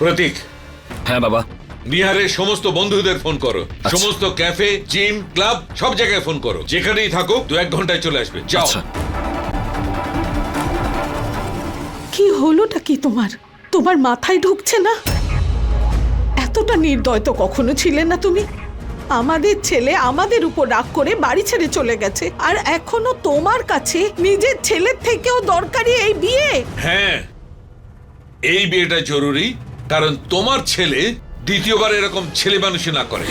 প্রতীক, হ্যাঁ বাবা। নিহারের সমস্ত বন্ধুদের ফোন করো, সমস্ত ক্যাফে, জিম, ক্লাব সব জায়গায় ফোন করো। যেখানেই থাকো 2-1 ঘন্টায় চলে আসবে। যাও। আচ্ছা। কি হলোটা কি তোমার? তোমার মাথায় ঢুকছে না? এতটা নির্দয় তো কখনো ছিলে না তুমি। আমাদের ছেলে আমাদের উপর রাগ করে বাড়ি ছেড়ে চলে গেছে, আর এখনো তোমার কাছে নিজের ছেলের থেকেও দরকারি এই বিয়ে। হ্যাঁ, এই বিয়েটা জরুরি, কারণ তোমার ছেলে দ্বিতীয়বার এরকম ছেলে মানুষই না করে।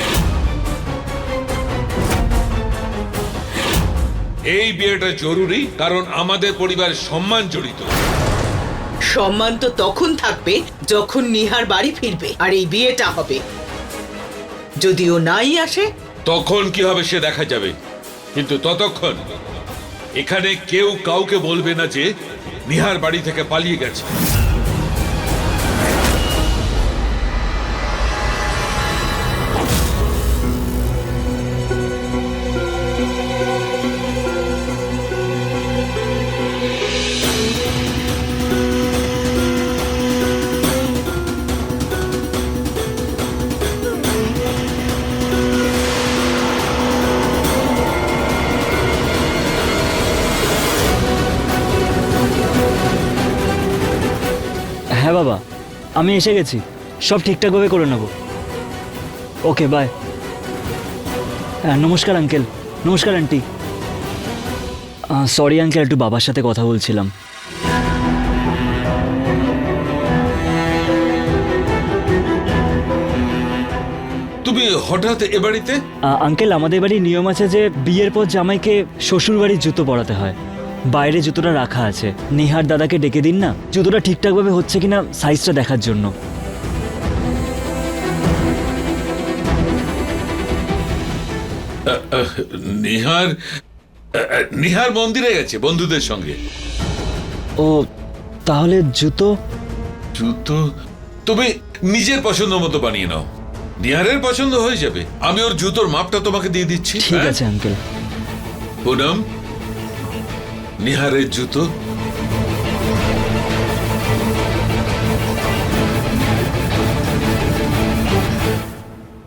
এই বিয়েটা জরুরি কারণ আমাদের পরিবারের সম্মান জড়িত। সম্মান তো তখন থাকবে যখন নিহার বাড়ি ফিরবে আর এই বিয়েটা হবে। যদিও নাই আসে, তখন কি হবে সে দেখা যাবে, কিন্তু ততক্ষণ এখানে কেউ কাউকে বলবে না যে নিহার বাড়ি থেকে পালিয়ে গেছে। হ্যাঁ বাবা, আমি এসে গেছি, সব ঠিকঠাকভাবে করে নেব। Okay bye. হ্যাঁ, নমস্কার আঙ্কেল। নমস্কার আন্টি। সরি আঙ্কেল, একটু বাবার সাথে কথা বলছিলাম। তুমি হঠাৎ এ বাড়িতে? আঙ্কেল, আমাদের বাড়ির নিয়ম আছে যে বিয়ের পর জামাইকে শ্বশুর বাড়ির জুতো পরাতে হয়। বাইরে জুতোটা রাখা আছে, নিহার দাদাকে ডেকে দিন না, জুতোটা ঠিকঠাকভাবে হচ্ছে কিনা সাইজটা দেখার জন্য। নিহার নিহার মন্দিরে গেছে বন্ধুদের সঙ্গে। ও, তাহলে জুতো? জুতো তুমি নিজের পছন্দ মতো বানিয়ে নাও, নিহারের পছন্দ হয়ে যাবে। আমি ওর জুতোর মাপটা তোমাকে দিয়ে দিচ্ছি। ঠিক আছে আঙ্কেল। পুনম, নিহারের জুতো।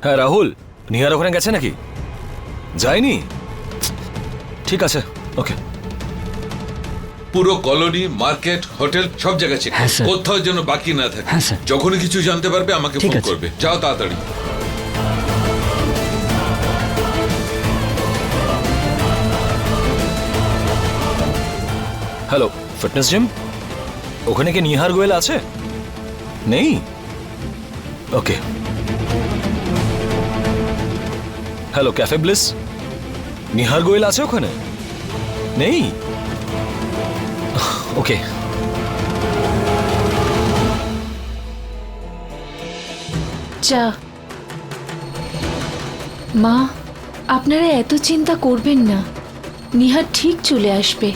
হ্যাঁ রাহুল, নিহার ওখানে গেছে নাকি? যায়নি? ঠিক আছে, ওকে। পুরো কলোনি, মার্কেট, হোটেল সব জায়গায় চেক হ্যাঁ, স্যার। কোথাও যেন বাকি না থাকে। হ্যাঁ, স্যার। যখনই কিছু জানতে পারবে আমাকে ঠিক ফোন আছে। করবে। যাও তাড়াতাড়ি। Hello, fitness gym? ওখানে কি নিহার গোয়েল আছে? নেই? Okay. Hello, cafe bliss? Nihar Goyal আছে ওখানে? নেই? ওকে। যা মা, আপনারা এত চিন্তা করবেন না, নিহার ঠিক চলে আসবে।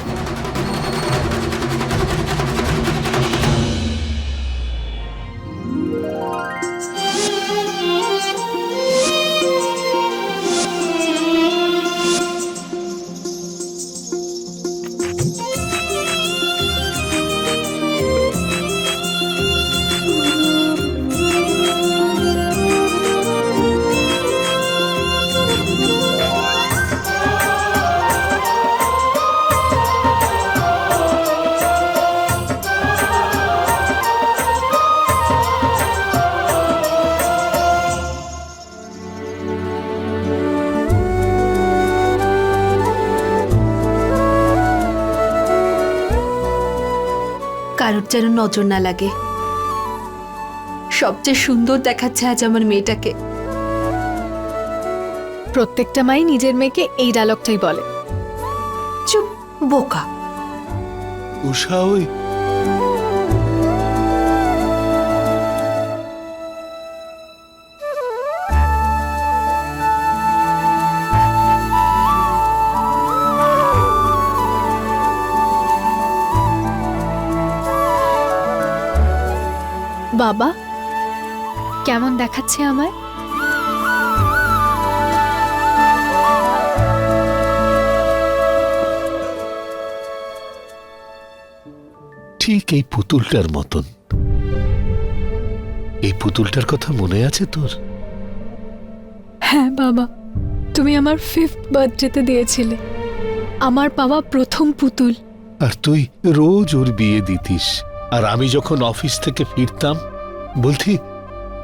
কারোর যেন নজর না লাগে। সবচেয়ে সুন্দর দেখাচ্ছে আজ আমার মেয়েটাকে। প্রত্যেকটা মাই নিজের মেয়েকে এই ডায়লগটাই বলে। চুপ, বোকা। উষা, ওই বাবা, কেমন দেখাচ্ছে আমায়? ঠিক এই পুতুলটার মতন। এই পুতুলটার কথা মনে আছে তোর? হ্যাঁ বাবা, তুমি আমার 5th বার্থডেতে দিয়েছিলে আমার পাওয়া প্রথম পুতুল। আর তুই রোজ ওর বিয়ে দিতিস, আর আমি যখন অফিস থেকে ফিরতাম বলতি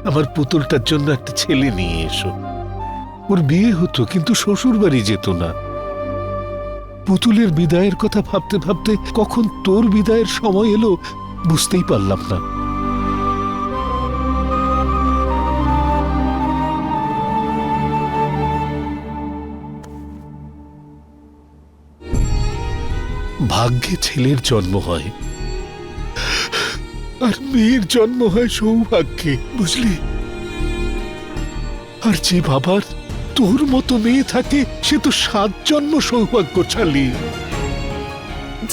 আমার পুতুলটার জন্য একটা ছেলে নিয়ে এসো। ওর বিয়ে হতো কিন্তু শ্বশুর বাড়ি যেত না। পুতুলের বিদায়ের কথা ভাবতে ভাবতে কখন তোর বিদায়ের সময় এলো বুঝতেই পারলাম না। ভাগ্যে ছেলের জন্ম হয় আর মেয়ের জন্ম হয় সৌভাগ্যে, বুঝলি? আর যে বাবার তোর মতো মেয়ে থাকে সে তো 7 জন্ম সৌভাগ্যশালী।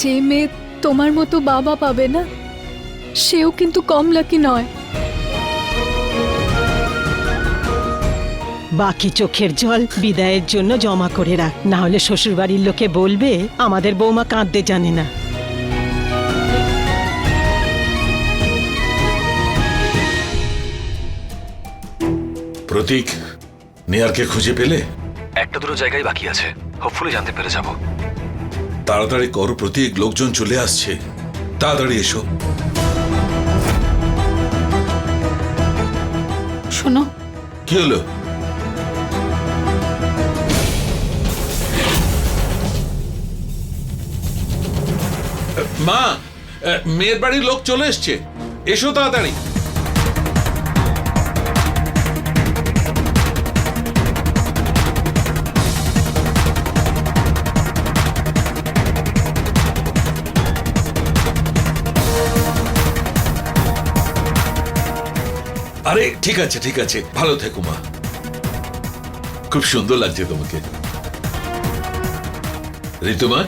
যে মেয়ে তোমার মতো বাবা পাবে না সেও কিন্তু কম লাকি নয়। বাকি চোখের জল বিদায়ের জন্য জমা করে রাখ, না হলে শ্বশুরবাড়ির লোকে বলবে আমাদের বৌমা কাঁদতে জানে না। প্রতীক, নেহারকে খুঁজে পেলে? একটা দুটো জায়গায় বাকি আছে, হোপফুলি জানতে পেরে যাব। তাড়াতাড়ি করো প্রতীক, লোকজন চলে আসছে, তাড়াতাড়ি এসো। শোনো, কি হলো? মা, মেয়ের বাড়ির লোক চলে এসছে, এসো তাড়াতাড়ি। আরে ঠিক আছে ঠিক আছে, ভালো থেকো মা। খুব সুন্দর লাগছে তোমাকে। ঋতুমা,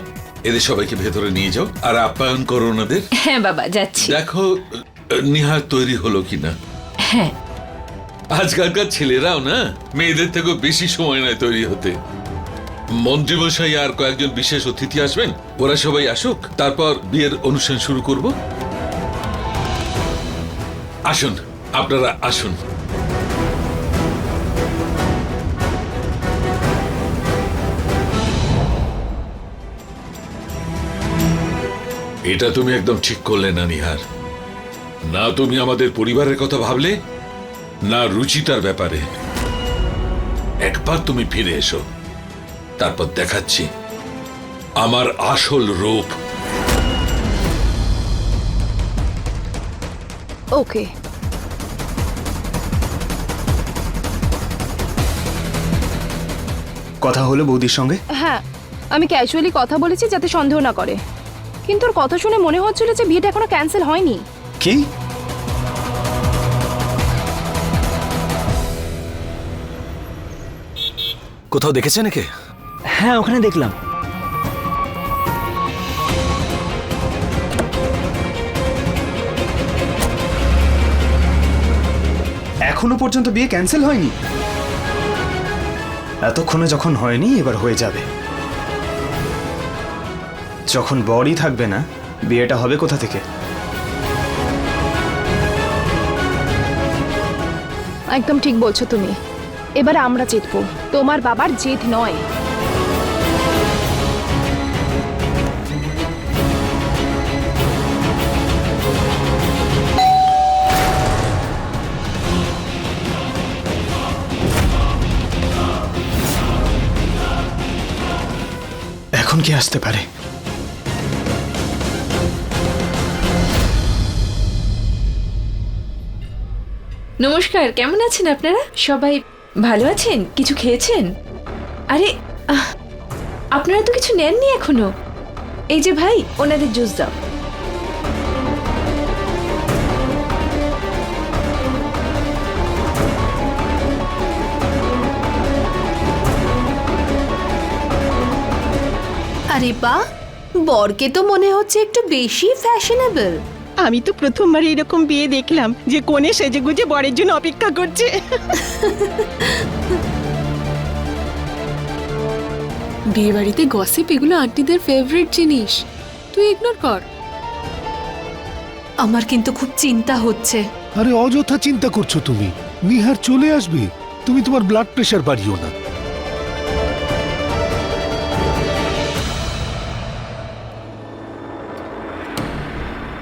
এদের সবাইকে ভেতরে নিয়ে যাও আর আপ্যায়ন করো ওনাদের। হ্যাঁ বাবা, যাচ্ছি। দেখো নিহার তৈরি হলো কিনা। হ্যাঁ, আজকালকার ছেলেরাও না মেয়েদের থেকেও বেশি সময় নেয় তৈরি হতে। মন্ত্রীমশাই আর কয়েকজন বিশেষ অতিথি আসবেন, ওরা সবাই আসুক, তারপর বিয়ের অনুষ্ঠান শুরু করব। আসুন, আপনারা আসুন। এটা তুমি একদম ঠিক করলে না নিহার। না তুমি আমাদের পরিবারের কথা ভাবলে, না রুচিতার ব্যাপারে। একবার তুমি ফিরে এসো, তারপর দেখাচ্ছি আমার আসল রূপ। ওকে। কথা হলো বৌদির সঙ্গে? হ্যাঁ, আমি ক্যাজুয়ালি কথা বলেছি যাতে সন্দেহ না করে, কিন্তু ওর কথা শুনে মনে হচ্ছিল যে বিয়েটা এখনো ক্যান্সেল হয়নি। কি? কোথাও দেখেছে নাকি? হ্যাঁ, ওখানে দেখলাম। এখনো পর্যন্ত বিয়ে ক্যান্সেল হয়নি? এতক্ষণে যখন হয়নি এবার হয়ে যাবে। যখন বরই থাকবে না বিয়েটা হবে কোথা থেকে? একদম ঠিক বলছো তুমি। এবার আমরা জিতবো, তোমার বাবার জেদ নয়। এখন কি আসতে পারে? নমস্কার, কেমন আছেন আপনারা? সবাই ভালো আছেন? কিছু খেয়েছেন? আরে আপনারা তো কিছু নেননি এখনো। এই যে ভাই, ওনাদের জুস দাও। আরে বাহ, বরকে তো মনে হচ্ছে একটু বেশি ফ্যাশনেবল। আমি তো প্রথমবার এরকম বিয়ে দেখলাম যে কোণে সেজেগুজে বরের জন্য অপেক্ষা করছে। বিয়ে বাড়িতে গসিপ এগুলো আন্টিদের ফেভারিট জিনিস, তুই ইগনোর কর। আমার কিন্তু খুব চিন্তা হচ্ছে। আরে অযথা চিন্তা করছো তুমি, নিহার চলে আসবে। তুমি তোমার ব্লাড প্রেশার বাড়িও না।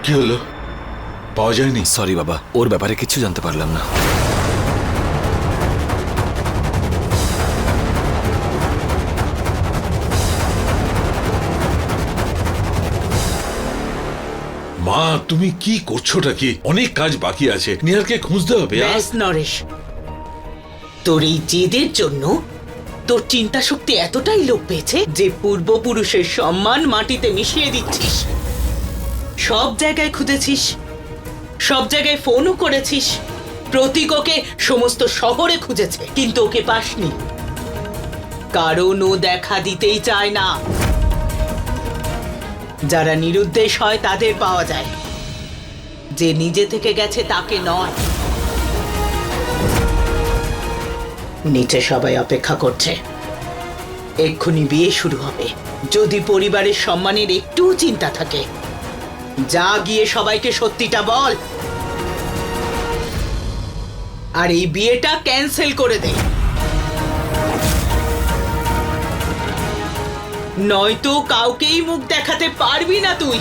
কি হলো, পাওয়া যায়নি? সরি বাবা, ওর ব্যাপারে কিছু জানতে পারলাম না। মা তুমি কি করছোটা কি? অনেক কাজ বাকি আছে, নিহারকে খুঁজতে হবে। ব্যাস নরেশ, তোর এই জেদের জন্য তোর চিন্তা শক্তি এতটাই লোপ পেয়েছে যে পূর্বপুরুষের সম্মান মাটিতে মিশিয়ে দিচ্ছিস। সব জায়গায় খুঁজেছিস, সব জায়গায় ফোনও করেছিস, প্রতীক ওকে সমস্ত শহরে খুঁজেছে, কিন্তু ওকে পাসনি, কারণ ও দেখা দিতেই চায় না। যারা নিরুদ্দেশ হয় তাদের পাওয়া যায়, যে নিজে থেকে গেছে তাকে নয়। নিচে সবাই অপেক্ষা করছে, এক্ষুনি বিয়ে শুরু হবে। যদি পরিবারের সম্মানের একটুও চিন্তা থাকে, যা গিয়ে সবাইকে সত্যিটা বল, আর এই বিয়েটা ক্যান্সেল করে দে, নয়তো কাউকেই মুখ দেখাতে পারবি না তুই।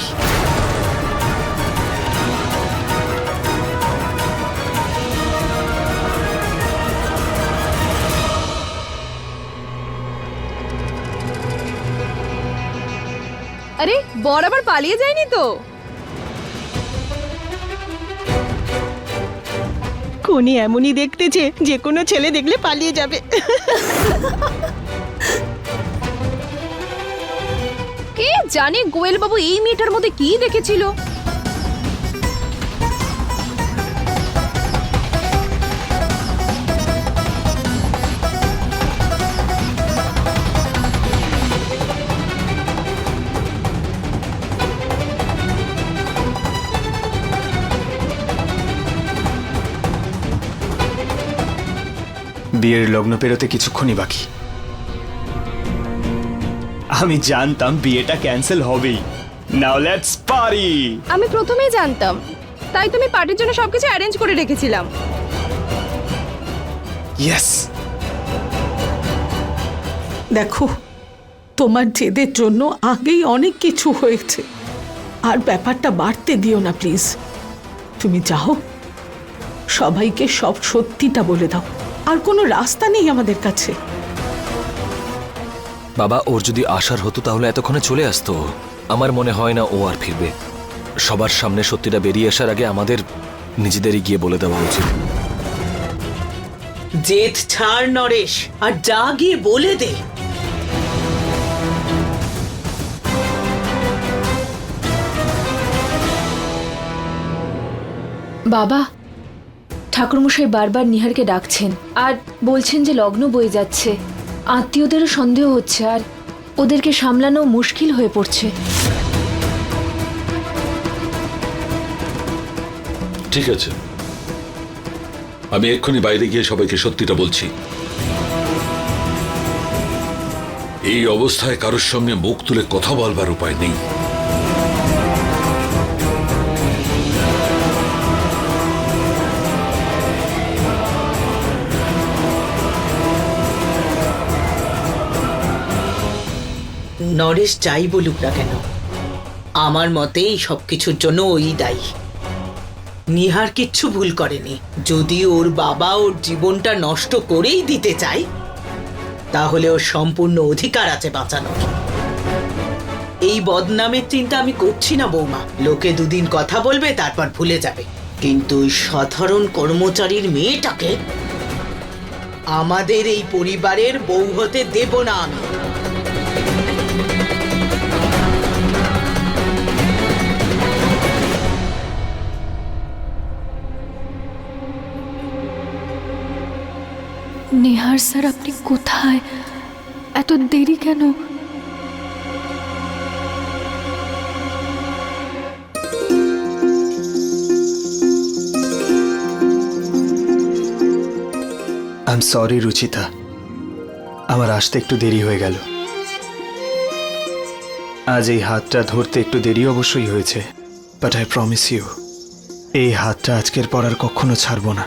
আরে বর আবার পালিয়ে যায়নি তো? কোনি এমনই দেখতেছে, যে কোনো ছেলে দেখলে পালিয়ে যাবে। কে জানে গোয়েল বাবু এই মেয়েটার মধ্যে কি দেখেছিল। বিয়ের লগ্ন পেরোতে কিছুক্ষণই বাকি। আমি জানতাম বিয়েটা ক্যান্সেল হবেই। Now let's party. আমি প্রথমেই জানতাম, তাই তুমি পার্টির জন্য সবকিছু অ্যারেঞ্জ করে রেখেছিলাম। ইয়েস। দেখো, তোমার জেদের জন্য আগেই অনেক কিছু হয়েছে, আর ব্যাপারটা বাড়তে দিও না প্লিজ। তুমি যাও, সবাইকে সব সত্যিটা বলে দাও, আর কোনো রাস্তা নেই আমাদের কাছে। বাবা, ওর যদি আসার হতো তাহলে এতক্ষণে চলে আসতো। আমার মনে হয় না ও আর ফিরবে। সবার সামনে সত্যিটা বেরিয়ে আসার আগে আমাদের নিজেদেরই গিয়ে বলে দেওয়া উচিত। জেদ ছাড় নরেশ, আর যা গিয়ে বলে দে। বাবা, ঠাকুরমশাই বারবার নিহারকে ডাকছেন আর বলছেন যে লগ্ন বয়ে যাচ্ছে, আত্মীয়দেরও সন্দেহ হচ্ছে, আর ওদেরকে সামলানো মুশকিল হয়ে পড়ছে। ঠিক আছে, আমি এক্ষুনি বাইরে গিয়ে সবাইকে সত্যিটা বলছি। এই অবস্থায় কারোর সঙ্গে মুখ তুলে কথা বলবার উপায় নেই। নরেশ যাই বলুক না কেন, আমার মতে এই সবকিছুর জন্য ওই দায়ী। নিহার কিচ্ছু ভুল করেনি। যদি ওর বাবা ওর জীবনটা নষ্ট করেই দিতে চায়, তাহলে ওর সম্পূর্ণ অধিকার আছে বাঁচানোর। এই বদনামের চিন্তা আমি করছি না বৌমা। লোকে দুদিন কথা বলবে, তারপর ভুলে যাবে, কিন্তু ওই সাধারণ কর্মচারীর মেয়েটাকে আমাদের এই পরিবারের বউ হতে দেব না আমি। নিহার স্যার, আপনি কোথায়? এত দেরি কেন? আই এম সরি রুচিতা, আমার আসতে একটু দেরি হয়ে গেল। আজ এই হাতটা ধরতে একটু দেরি অবশ্যই হয়েছে, বাট আই প্রমিস ইউ এই হাতটা আজকের পর আর কখনো ছাড়বো না।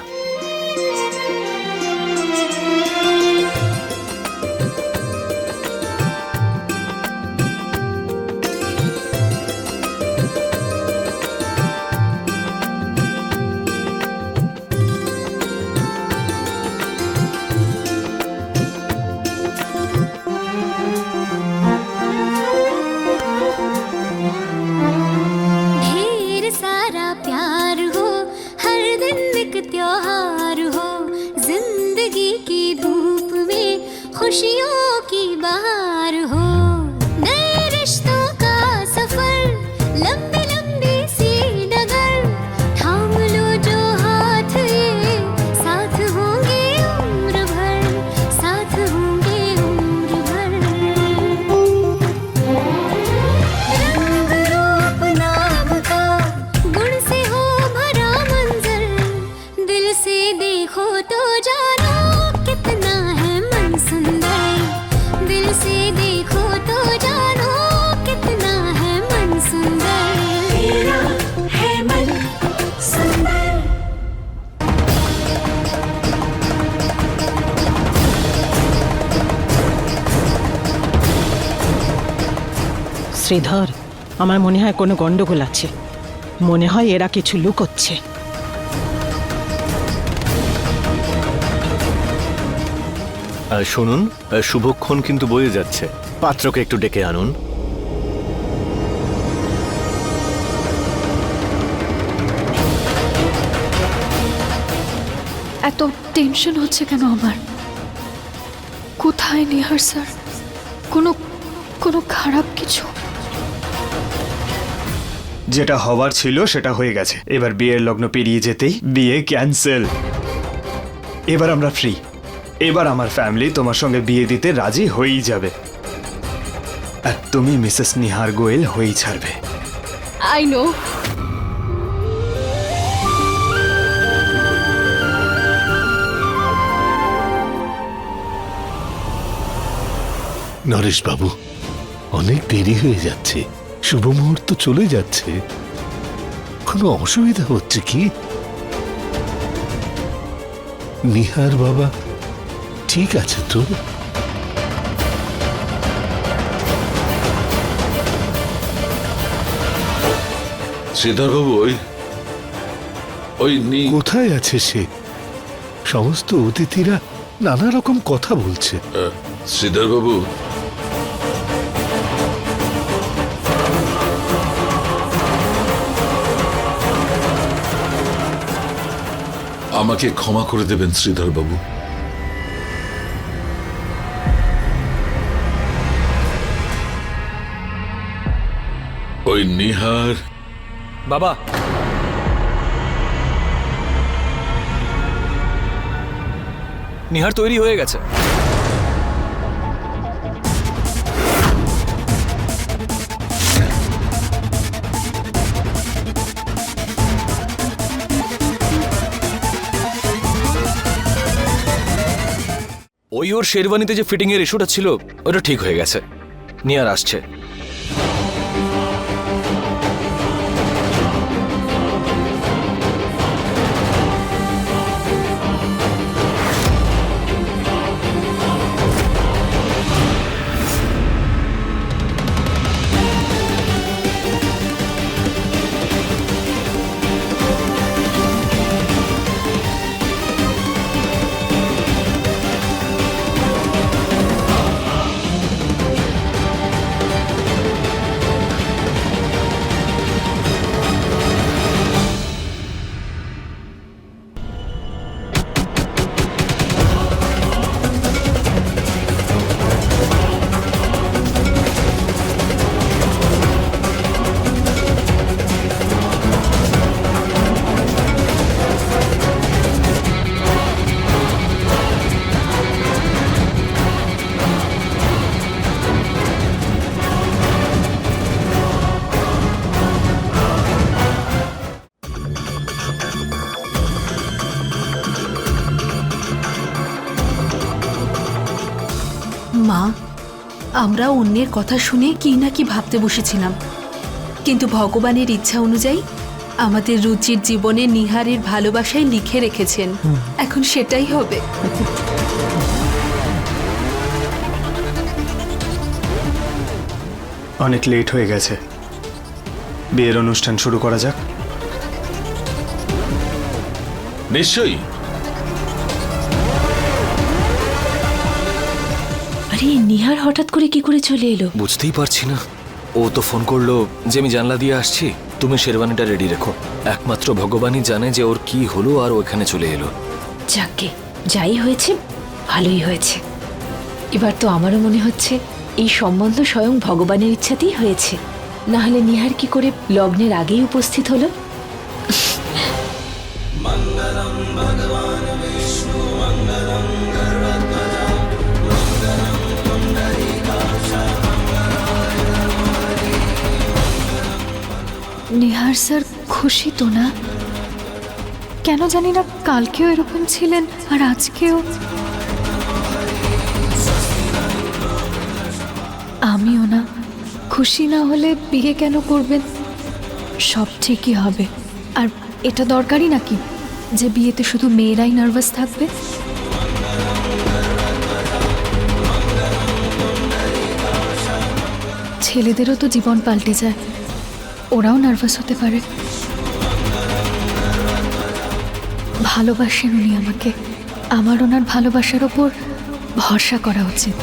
ढेर सारा प्यार हो, हर दिन एक त्योहार हो, जिंदगी की धूप में खुशियों की बहार हो, नए रिश्तों का सफर, लंबी लंबी सी डगर, थाम लो जो हाथ ये, साथ होंगे उम्र भर, साथ होंगे उम्र भर। रंग रूप नाम का गुण से हो भरा मंजर, दिल से देखो तो जानो कितना है मन सुंदर, दिल से देखो तो जानो कितना है मन सुंदर, तेरा है मन सुंदर। শ্রীধর, আমার মনে হয় কোনো গন্ডগোল আছে। মনে হয় এরা কিছু লুকোচ্ছে। শুনুন, শুভক্ষণ কিন্তু বয়ে যাচ্ছে, পাত্রকে একটু ডেকে আনুন। এত টেনশন হচ্ছে কেন আমার? কোথায় নিহার স্যার? কোনো কোনো খারাপ কিছু? যেটা হওয়ার ছিল সেটা হয়ে গেছে। এবার বিয়ের লগ্ন পেরিয়ে যেতেই বিয়ে ক্যান্সেল। এবার আমরা ফ্রি। এবার আমার ফ্যামিলি তোমার সঙ্গে বিয়ে দিতে রাজি হয়েই যাবে, আর তুমি মিসেস নিহার গোয়েল হয়েই ছাড়বে। I know. নরেশ বাবু, অনেক দেরি হয়ে যাচ্ছে, শুভ মুহূর্ত চলে যাচ্ছে। কোনো অসুবিধা হচ্ছে কি? নিহার বাবা ঠিক আছে তো? শ্রীধরবাবু, ওই কোথায় আছে সে? সমস্ত অতিথিরা নানা রকম কথা বলছে। শ্রীধরবাবু, আমাকে ক্ষমা করে দেবেন শ্রীধরবাবু। ওই নিহার বাবা, নিহার তৈরি হয়ে গেছে। ওই ওর শেরওয়ানিতে যে ফিটিং এর ইস্যুটা ছিল ওটা ঠিক হয়ে গেছে। নিহার আসছে। মা, আমরা অন্যের কথা শুনে কি না কি ভাবতে বসেছিলাম, কিন্তু ভগবানের ইচ্ছা অনুযায়ী আমাদের রুচির জীবনে নিহারের ভালোবাসাই লিখে রেখেছেন, এখন সেটাই হবে। অনেক লেট হয়ে গেছে, বিয়ের অনুষ্ঠান শুরু করা যাক। নিশ্চয়ই। আরে নিহার হঠাৎ করে কি করে চলে এলো? বুঝতেই পারছি না। ও তো ফোন করলো যে আমি জানলা দিয়ে আসছি, তুমি শেরওয়ানিটা রেডি রেখো। একমাত্র ভগবানই জানে যে ওর কি হলো আর ওখানে চলে এলো। যাকে যাই হয়েছে ভালোই হয়েছে। এবার তো আমারও মনে হচ্ছে এই সম্বন্ধ স্বয়ং ভগবানের ইচ্ছাতেই হয়েছে, না হলে নিহার কি করে লগ্নের আগেই উপস্থিত হলো? নিহার স্যার খুশি তো না? কেন জানি না, কালকেও এরকম ছিলেন আর আজকেও। আমিও না। খুশি না হলে বিয়ে কেন করবেন? সব ঠিকই হবে। আর এটা দরকারই নাকি যে বিয়েতে শুধু মেয়েরাই নার্ভাস থাকবে? ছেলেদেরও তো জীবন পাল্টে যায়, ওরাও নার্ভাস হতে পারে। ভালোবাসেন উনি আমাকে, আমার ওনার ভালোবাসার ওপর ভরসা করা উচিত।